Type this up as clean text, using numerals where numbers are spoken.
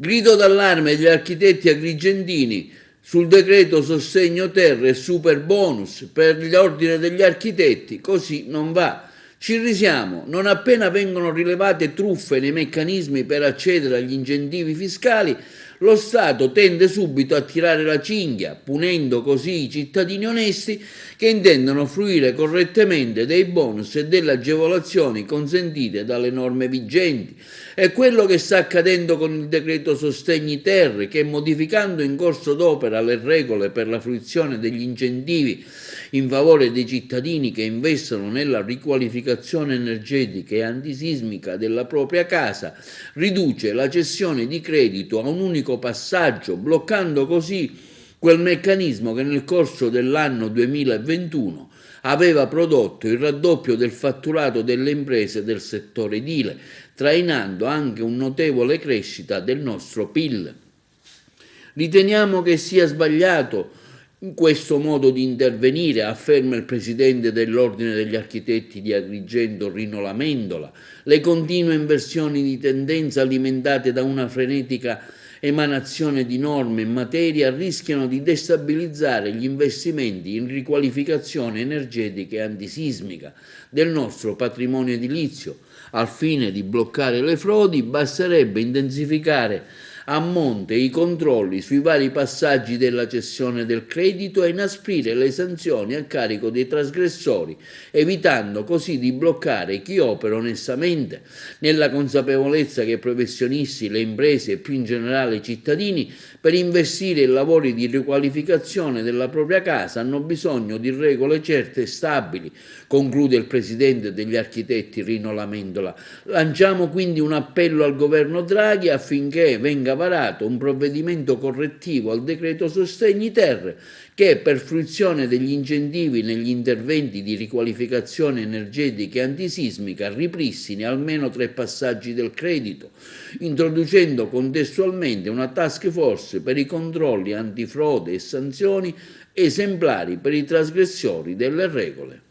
Grido d'allarme degli architetti agrigentini sul decreto sostegno terra e super bonus per l'ordine degli architetti, così non va. Ci risiamo, non appena vengono rilevate truffe nei meccanismi per accedere agli incentivi fiscali, lo Stato tende subito a tirare la cinghia, punendo così i cittadini onesti che intendono fruire correttamente dei bonus e delle agevolazioni consentite dalle norme vigenti. È quello che sta accadendo con il decreto sostegni ter, che modificando in corso d'opera le regole per la fruizione degli incentivi in favore dei cittadini che investono nella riqualificazione energetica e antisismica della propria casa, riduce la cessione di credito a un unico passaggio, bloccando così quel meccanismo che nel corso dell'anno 2021 aveva prodotto il raddoppio del fatturato delle imprese del settore edile, trainando anche un notevole crescita del nostro PIL. Riteniamo che sia sbagliato in questo modo di intervenire, afferma il presidente dell'Ordine degli Architetti di Agrigento, Rino Lamendola. Le continue inversioni di tendenza alimentate da una frenetica emanazione di norme in materia rischiano di destabilizzare gli investimenti in riqualificazione energetica e antisismica del nostro patrimonio edilizio. Al fine di bloccare le frodi basterebbe intensificare a monte i controlli sui vari passaggi della cessione del credito e inasprire le sanzioni a carico dei trasgressori, evitando così di bloccare chi opera onestamente, nella consapevolezza che professionisti, le imprese e più in generale i cittadini, per investire in lavori di riqualificazione della propria casa hanno bisogno di regole certe e stabili, conclude il presidente degli architetti Rino Lamendola. Lanciamo quindi un appello al governo Draghi affinché venga varato un provvedimento correttivo al decreto sostegni ter che per fruizione degli incentivi negli interventi di riqualificazione energetica e antisismica ripristini almeno 3 passaggi del credito, introducendo contestualmente una task force per i controlli antifrode e sanzioni esemplari per i trasgressori delle regole.